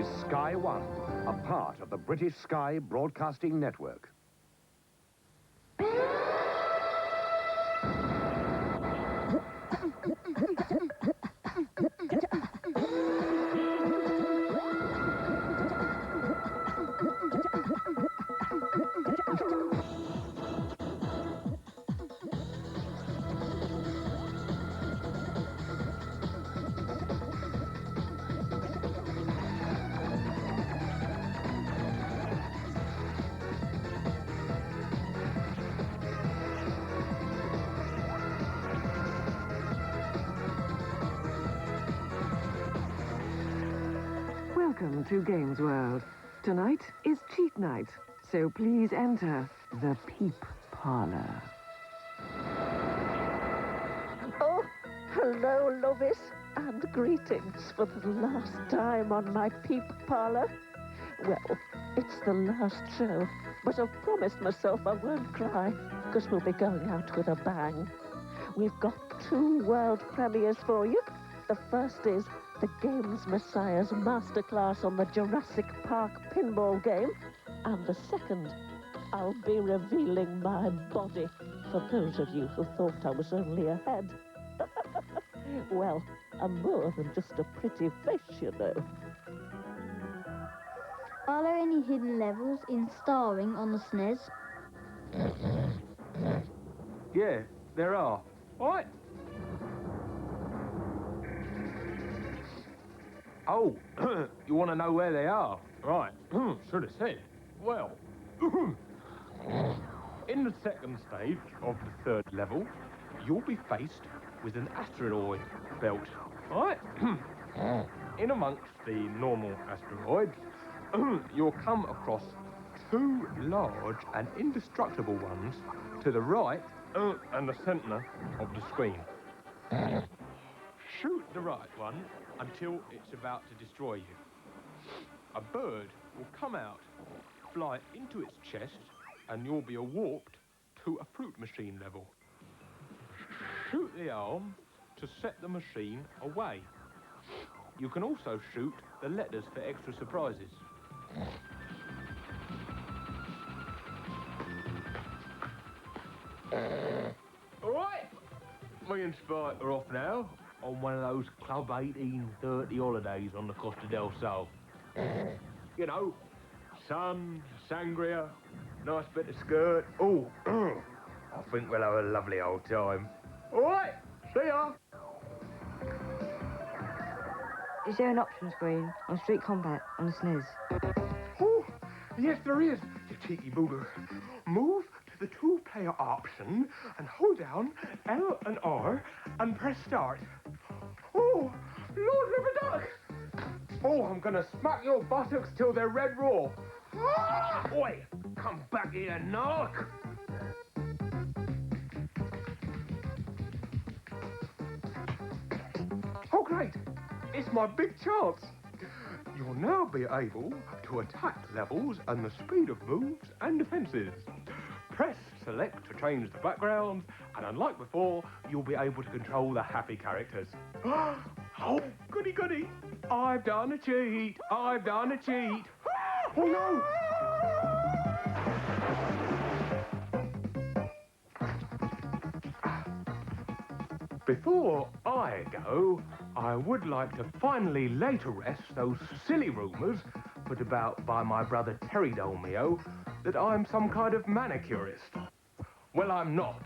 is Sky One, a part of the British Sky Broadcasting Network. Welcome to Games World. Tonight is cheat night, so please enter the Peep Parlour. Oh, hello, lovies, and greetings for the last time on my Peep Parlour. Well, it's the last show, but I've promised myself I won't cry, because we'll be going out with a bang. We've got 2 world premieres for you. The first is the Games Messiah's masterclass on the Jurassic Park pinball game. And the second, I'll be revealing my body for those of you who thought I was only a head. Well, I'm more than just a pretty face, you know. Are there any hidden levels in Starring on the SNES? Yeah, there are. What? Oh, you want to know where they are? Right, should have said. Well, in the second stage of the 3rd level, you'll be faced with an asteroid belt, right? In amongst the normal asteroids, you'll come across 2 large and indestructible ones to the right and the centre of the screen. Shoot the right one until it's about to destroy you. A bird will come out, fly into its chest, and you'll be warped to a fruit machine level. Shoot the arm to set the machine away. You can also shoot the letters for extra surprises. Alright, me and Spike are off now on one of those Club 1830 holidays on the Costa del Sol. You know, sun, sangria, nice bit of skirt. Oh, I think we'll have a lovely old time. Alright, see ya! Is there an option screen on Street Combat on the SNES? Oh, yes there is, you cheeky booger. Move to the 2-player option and hold down L and R and press start. Oh, Lord Ripperduck! Oh, I'm gonna smack your buttocks till they're red raw. Ah! Oi, come back here, knock! Oh, great! It's my big chance. You'll now be able to attack levels and the speed of moves and defences. Press select to change the background, and unlike before, you'll be able to control the happy characters. Oh, goody goody! I've done a cheat! I've done a cheat! Oh no! Before I go, I would like to finally lay to rest those silly rumours put about by my brother Terry Dolmio that I'm some kind of manicurist. Well, I'm not.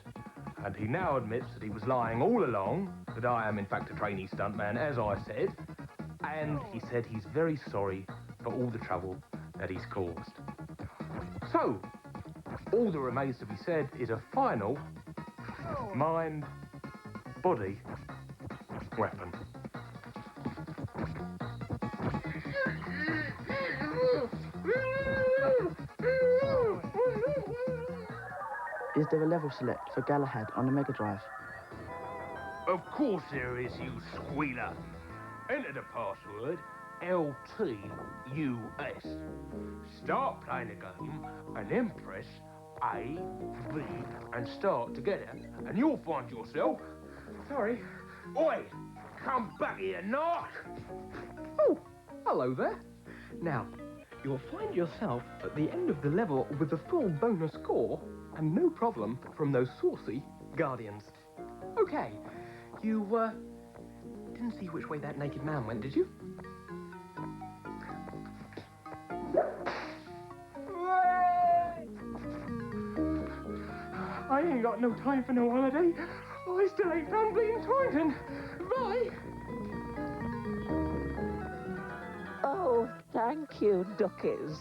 And he now admits that he was lying all along, that I am in fact a trainee stuntman, as I said. And he said he's very sorry for all the trouble that he's caused. So, all that remains to be said is a final mind, body, weapon. Is there a level select for Galahad on the Mega Drive? Of course there is, you squealer. Enter the password LTUS. Start playing the game and then press A, B and start together and you'll find yourself... Sorry. Oi! Come back here, knock! Oh, hello there. Now, you'll find yourself at the end of the level with a full bonus score and no problem from those saucy guardians. Okay, you didn't see which way that naked man went, did you? I ain't got no time for no holiday. I still ain't found bleeding Torrington. Bye. Oh, thank you, duckies.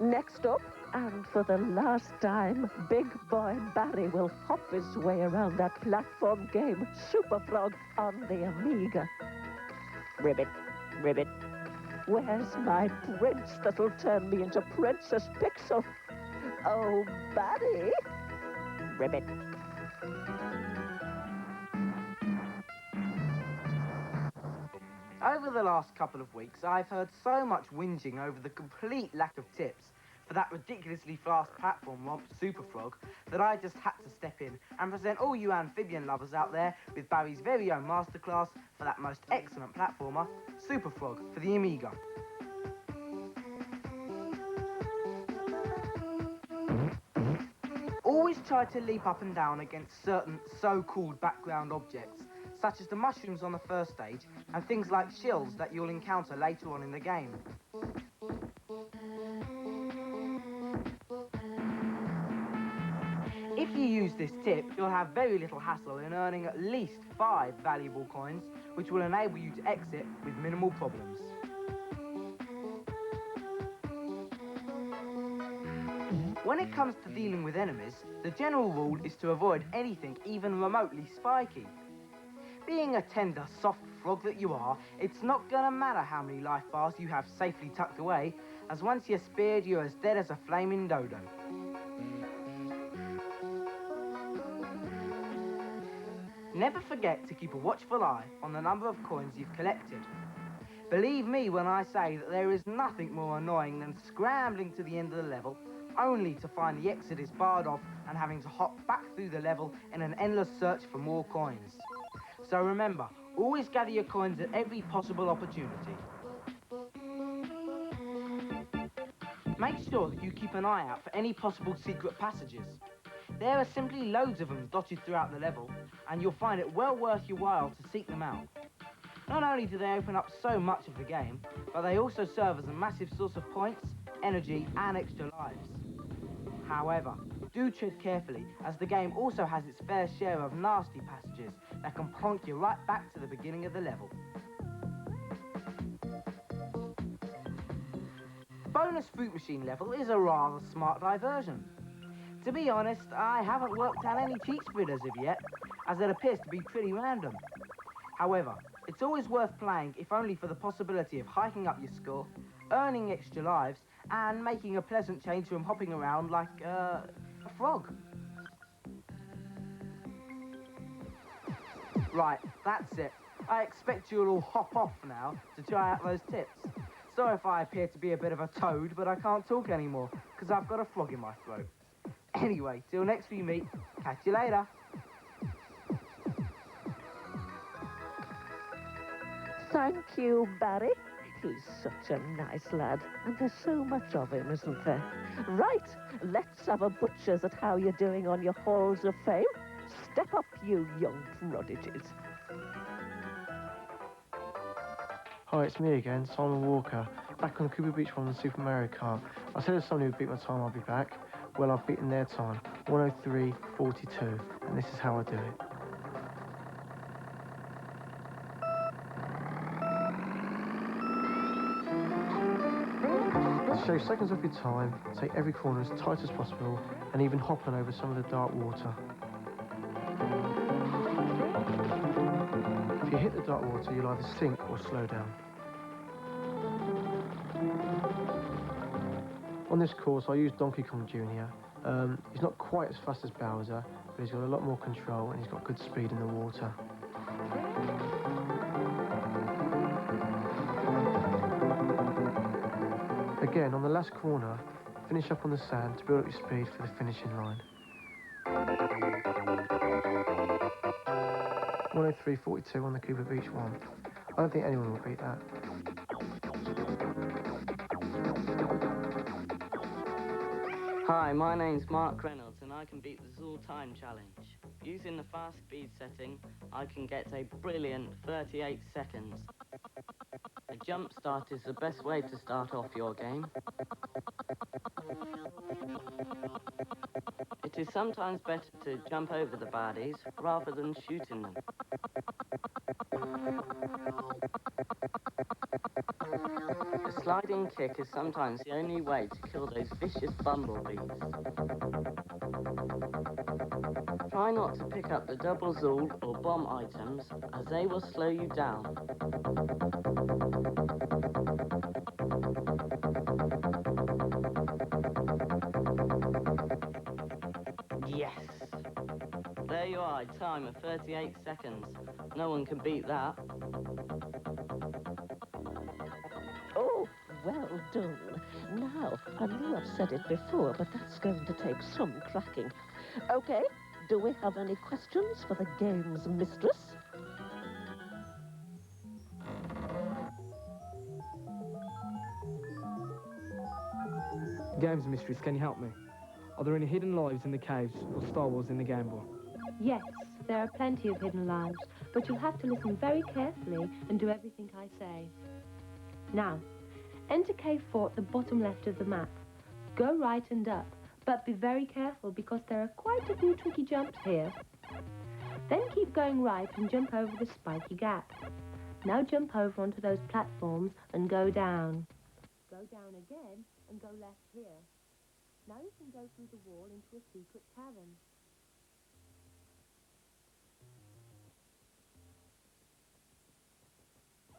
Next up, and for the last time, Big Boy Barry will hop his way around that platform game, Super Frog, on the Amiga. Ribbit, ribbit. Where's my prince that'll turn me into Princess Pixel? Oh, Barry. Ribbit. Over the last couple of weeks, I've heard so much whinging over the complete lack of tips for that ridiculously fast platform romp Super Frog that I just had to step in and present all you amphibian lovers out there with Barry's very own masterclass for that most excellent platformer, Super Frog for the Amiga. Always try to leap up and down against certain so-called background objects, such as the mushrooms on the first stage and things like shills that you'll encounter later on in the game. If you use this tip, you'll have very little hassle in earning at least 5 valuable coins, which will enable you to exit with minimal problems. When it comes to dealing with enemies, the general rule is to avoid anything even remotely spiky. Being a tender, soft frog that you are, it's not gonna matter how many life bars you have safely tucked away, as once you're speared, you're as dead as a flaming dodo. Never forget to keep a watchful eye on the number of coins you've collected. Believe me when I say that there is nothing more annoying than scrambling to the end of the level, only to find the exit is barred off and having to hop back through the level in an endless search for more coins. So remember, always gather your coins at every possible opportunity. Make sure that you keep an eye out for any possible secret passages. There are simply loads of them dotted throughout the level, and you'll find it well worth your while to seek them out. Not only do they open up so much of the game, but they also serve as a massive source of points, energy, and extra lives. However, do tread carefully, as the game also has its fair share of nasty passages that can plonk you right back to the beginning of the level. The bonus fruit machine level is a rather smart diversion. To be honest, I haven't worked out any cheats for it as of yet, as it appears to be pretty random. However, it's always worth playing, if only for the possibility of hiking up your score, earning extra lives, and making a pleasant change from hopping around like, a frog. Right, that's it. I expect you'll all hop off now to try out those tips. Sorry if I appear to be a bit of a toad, but I can't talk anymore, because I've got a frog in my throat. Anyway, till next we meet, catch you later. Thank you, Barry. He's such a nice lad, and there's so much of him, isn't there? Right, let's have a butcher's at how you're doing on your halls of fame. Step up, you young prodigies. Hi, it's me again, Simon Walker, back on the Cooper Beach one on the Super Mario Kart. I said if somebody would beat my time, I'll be back. Well, I've beaten their time, 103.42, and this is how I do it. To shave seconds off your time, take every corner as tight as possible, and even hopping over some of the dark water. If you hit the dark water, you'll either sink or slow down. On this course, I used Donkey Kong Jr. He's not quite as fast as Bowser, but he's got a lot more control and he's got good speed in the water. Again, on the last corner, finish up on the sand to build up your speed for the finishing line. 103.42 on the Cooper Beach one. I don't think anyone will beat that. Hi, my name's Mark Reynolds and I can beat the Zool time challenge. Using the fast speed setting, I can get a brilliant 38 seconds. A jump start is the best way to start off your game. It is sometimes better to jump over the baddies rather than shooting them. A sliding kick is sometimes the only way to kill those vicious bumblebees. Try not to pick up the double Zool or bomb items, as they will slow you down. Yes! There you are, a time of 38 seconds. No one can beat that. Oh, well done. Now, I know I've said it before, but that's going to take some cracking. Okay, do we have any questions for the game's mistress? Games Mistress, can you help me? Are there any hidden lives in the caves or Star Wars in the Game Boy? Yes, there are plenty of hidden lives, but you'll have to listen very carefully and do everything I say. Now, enter Cave 4 at the bottom left of the map. Go right and up, but be very careful because there are quite a few tricky jumps here. Then keep going right and jump over the spiky gap. Now jump over onto those platforms and go down. Go down again and go left here. Now you can go through the wall into a secret cavern.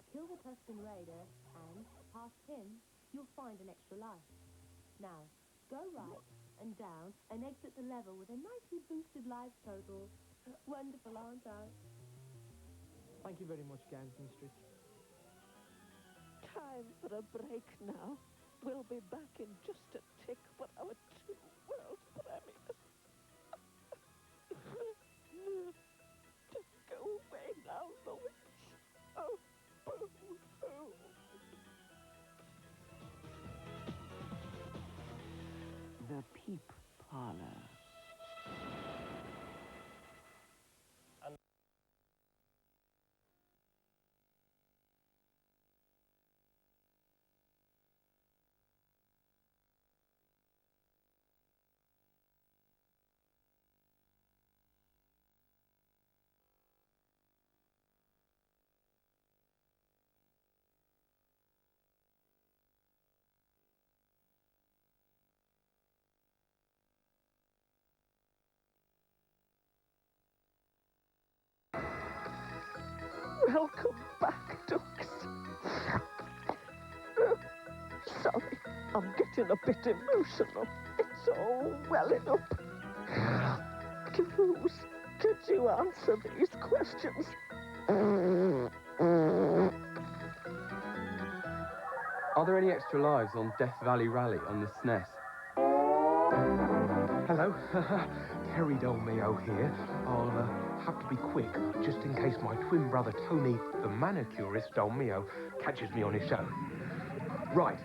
Kill the Tusken Raider and, past him, you'll find an extra life. Now, go right and down and exit the level with a nicely boosted life total. Wonderful, aren't I? Thank you very much, Games Mistress. Time for a break now. We'll be back in just a tick for our 2 world premieres. Just go away now, Lois. Oh, boo-hoo. The Peep Parlour. Welcome back, ducks. Sorry, I'm getting a bit emotional. It's all welling up. Caboose, could you answer these questions? Are there any extra lives on Death Valley Rally on the SNES? Hello, Terry Dolmio here. I'll have to be quick, just in case my twin brother Tony, the manicurist Dolmio, catches me on his show. Right,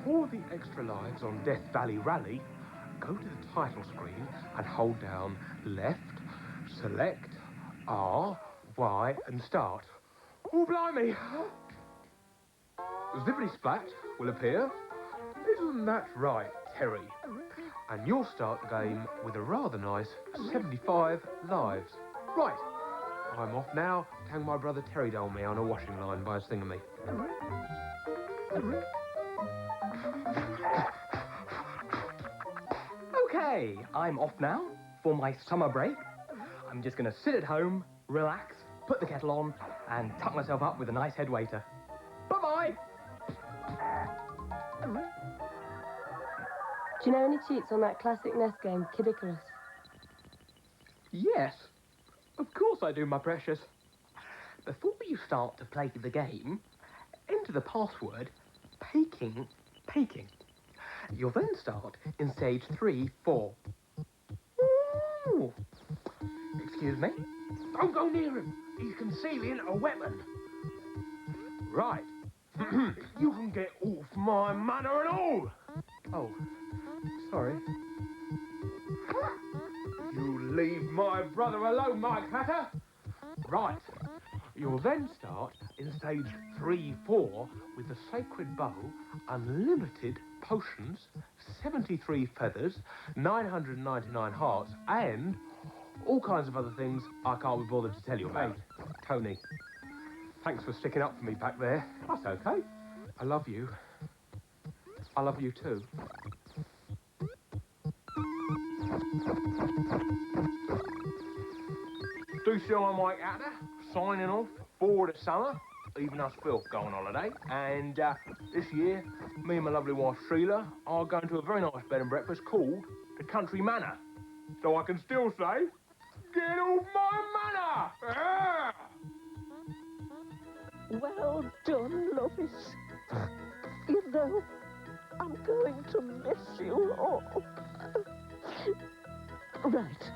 for the extra lives on Death Valley Rally, go to the title screen and hold down left, select R, Y, and start. Oh, blimey! Zippity Splat will appear. Isn't that right, Terry? And you'll start the game with a rather nice 75 lives. Right, I'm off now to hang my brother Terry Dolmio on a washing line by his thingamy. Okay, I'm off now for my summer break. I'm just going to sit at home, relax, put the kettle on, and tuck myself up with a nice head waiter. Bye-bye! Do you know any cheats on that classic NES game, Kid Icarus? Yes, of course I do, my precious. Before you start to play the game, enter the password Paking. You'll then start in stage 3, 4. Ooh. Excuse me? Don't go near him. He's concealing a weapon. Right. You can get off my manor and all. Oh, Sorry. You leave my brother alone, Mike Hatter. Right. You'll then start in stage 3-4 with the Sacred Bow, unlimited potions, 73 feathers, 999 hearts, and all kinds of other things I can't be bothered to tell you about. Tony, thanks for sticking up for me back there. That's okay. I love you. I love you too. Do show on Mike Hatter, signing off for the summer, even us filth go on holiday. And this year, me and my lovely wife Sheila are going to a very nice bed and breakfast called the Country Manor. So I can still say, get off my manor! Ah! Well done, Lovis. You know, I'm going to miss you all. Right.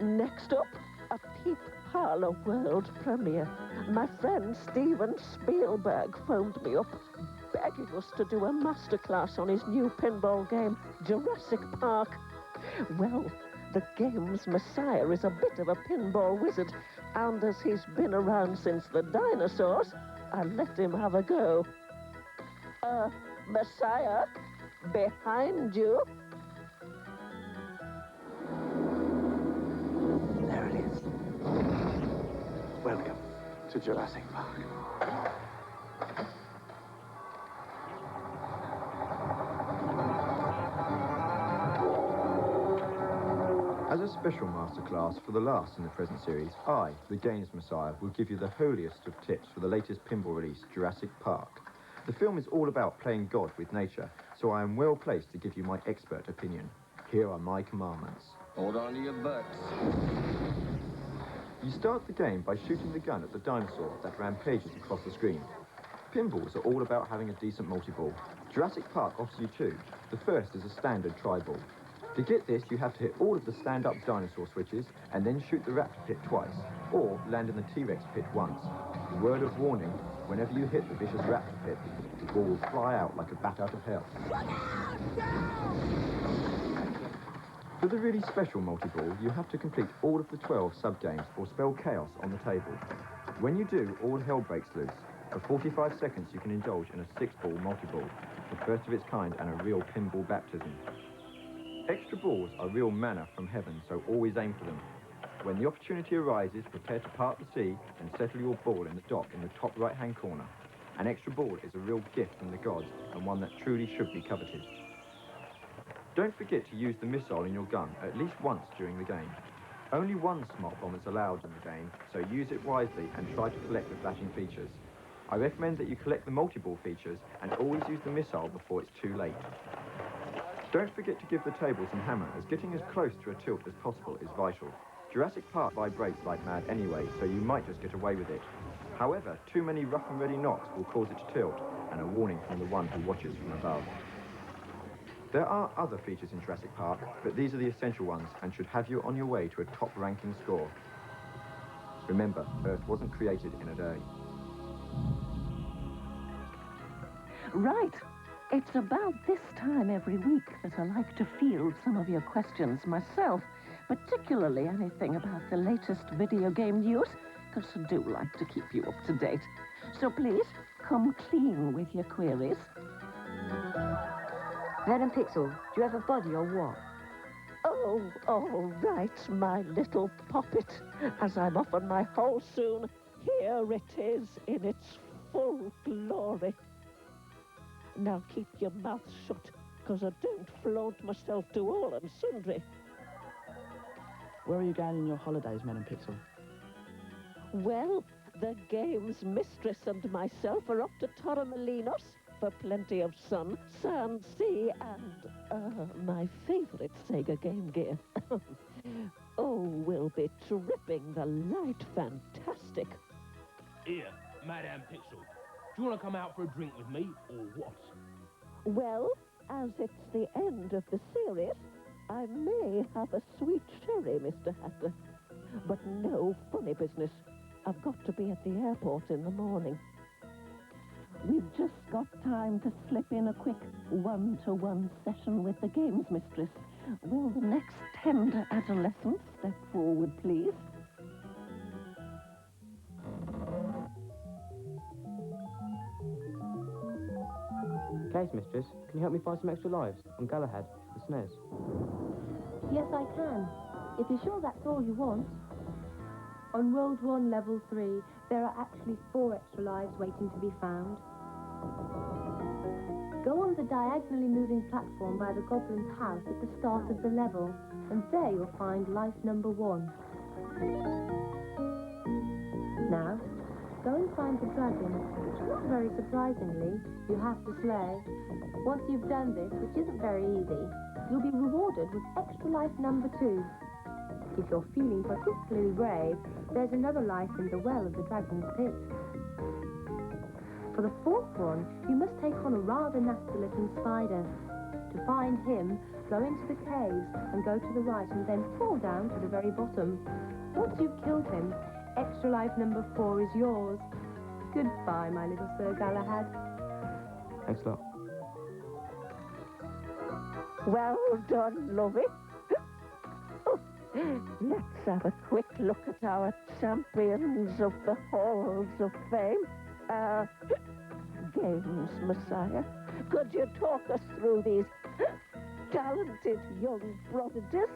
Next up, a Peep Parlour world premiere. My friend Steven Spielberg phoned me up, begging us to do a masterclass on his new pinball game, Jurassic Park. Well, the game's messiah is a bit of a pinball wizard, and as he's been around since the dinosaurs, I let him have a go. Messiah, behind you. There it is. Welcome to Jurassic Park. As a special masterclass for the last in the present series, I, the Games Messiah, will give you the holiest of tips for the latest pinball release, Jurassic Park. The film is all about playing God with nature, so I am well placed to give you my expert opinion. Here are my commandments. Hold on to your butts. You start the game by shooting the gun at the dinosaur that rampages across the screen. Pinballs are all about having a decent multi-ball. Jurassic Park offers you two. The first is a standard tri-ball. To get this, you have to hit all of the stand-up dinosaur switches and then shoot the raptor pit twice, or land in the T-Rex pit once. Word of warning, whenever you hit the vicious raptor pit, the ball will fly out like a bat out of hell. For the really special multi-ball, you have to complete all of the 12 sub-games or spell chaos on the table. When you do, all hell breaks loose. For 45 seconds, you can indulge in a 6-ball multi-ball, the first of its kind and a real pinball baptism. Extra balls are real manna from heaven, so always aim for them. When the opportunity arises, prepare to part the sea and settle your ball in the dock in the top right-hand corner. An extra ball is a real gift from the gods, and one that truly should be coveted. Don't forget to use the missile in your gun at least once during the game. Only one smart bomb is allowed in the game, so use it wisely and try to collect the flashing features. I recommend that you collect the multi-ball features and always use the missile before it's too late. Don't forget to give the table some hammer, as getting as close to a tilt as possible is vital. Jurassic Park vibrates like mad anyway, so you might just get away with it. However, too many rough and ready knocks will cause it to tilt, and a warning from the one who watches from above. There are other features in Jurassic Park, but these are the essential ones and should have you on your way to a top-ranking score. Remember, Earth wasn't created in a day. Right. It's about this time every week that I like to field some of your questions myself, particularly anything about the latest video game news, because I do like to keep you up to date. So please, come clean with your queries. Madam Pixel, do you have a body or what? Oh, all right, my little poppet. As I'm off on my hole soon, here it is in its full glory. Now keep your mouth shut, because I don't flaunt myself to all and sundry. Where are you going in your holidays, Madam Pixel? Well, the game's mistress and myself are off to Torremolinos for plenty of sun, sand, sea, and, my favourite Sega game gear. Oh, we'll be tripping the light fantastic. Here, Madame Pixel. Do you want to come out for a drink with me, or what? Well, as it's the end of the series, I may have a sweet cherry, Mr. Hatter. But no funny business. I've got to be at the airport in the morning. we've just got time to slip in a quick one-to-one session with the games mistress. Will the next tender adolescent step forward, please? Games mistress, can you help me find some extra lives on Galahad, the SNES? Yes, I can. If you're sure that's all you want. On World 1, Level 3, there are actually 4 extra lives waiting to be found. Go on the diagonally moving platform by the goblin's house at the start of the level, and there you'll find life number 1. Now, go and find the dragon, which not very surprisingly, you have to slay. Once you've done this, which isn't very easy, you'll be rewarded with extra life number 2. If you're feeling particularly brave, there's another life in the well of the dragon's pit. For the 4th one, you must take on a rather nasty-looking spider. To find him, go into the caves and go to the right and then fall down to the very bottom. Once you've killed him, extra life number 4 is yours. Goodbye, my little Sir Galahad. Thanks a lot. Well done, lovey. Let's have a quick look at our champions of the halls of fame. Games Messiah, could you talk us through these talented young prodigies?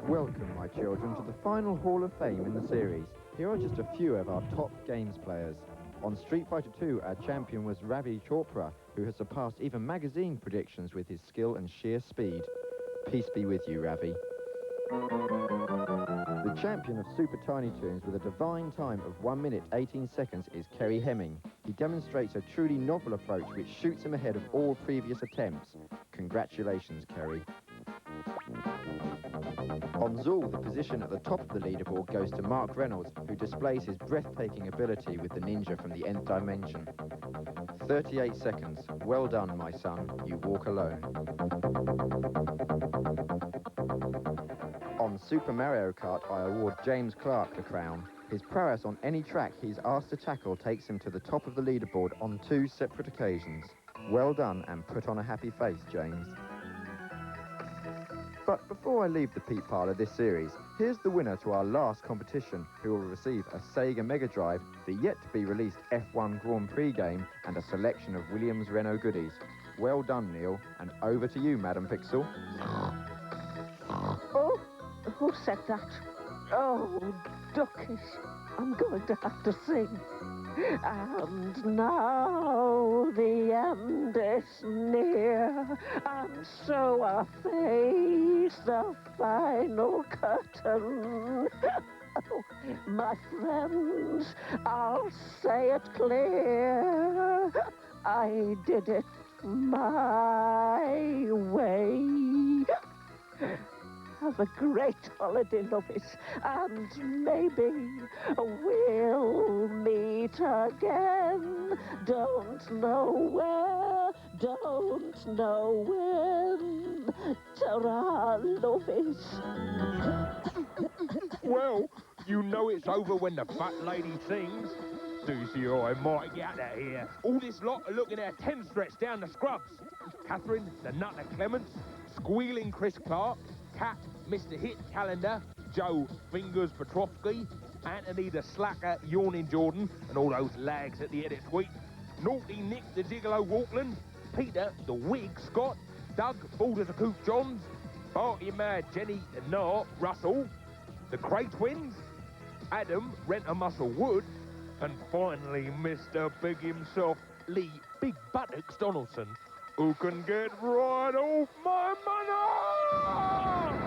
Welcome, my children, to the final Hall of Fame in the series. Here are just a few of our top games players. On Street Fighter II, our champion was Ravi Chopra, who has surpassed even magazine predictions with his skill and sheer speed. Peace be with you, Ravi. The champion of Super Tiny Toons with a divine time of 1 minute 18 seconds is Kerry Hemming. He demonstrates a truly novel approach which shoots him ahead of all previous attempts. Congratulations, Kerry. On Zool, the position at the top of the leaderboard goes to Mark Reynolds, who displays his breathtaking ability with the ninja from the nth dimension. 38 seconds. Well done, my son. You walk alone. On Super Mario Kart, I award James Clark the crown. His prowess on any track he's asked to tackle takes him to the top of the leaderboard on 2 separate occasions. Well done, and put on a happy face, James. But before I leave the Peep Parlour this series, here's the winner to our last competition, who will receive a Sega Mega Drive, the yet-to-be-released F1 Grand Prix game, and a selection of Williams Renault goodies. Well done, Neil, and over to you, Madam Pixel. Oh, who said that? Oh, duckish. I'm going to have to sing. And now the end is near, and so I face the final curtain. Oh, my friends, I'll say it clear. I did it my way. Have a great holiday, lovies, and maybe we'll meet again. Don't know where, don't know when. Ta-ra, lovies. Well, you know it's over when the fat lady sings. Susie, I might get out of here. All this lot are looking at a 10 stretch down the scrubs. Catherine, the Nutter Clements, Squealing Chris Clark, Cat, Mr Hit Calendar, Joe Fingers Petrovsky, Anthony the Slacker Yawning Jordan, and all those lags at the edit tweet, Naughty Nick the Gigolo Walkland, Peter the Wig Scott, Doug Balders the Coop Johns, Barty Mad Jenny the Nart Russell, the Cray Twins, Adam Rent-a Muscle Wood, and finally Mr Big himself, Lee Big Buttocks Donaldson, who can get right off my money!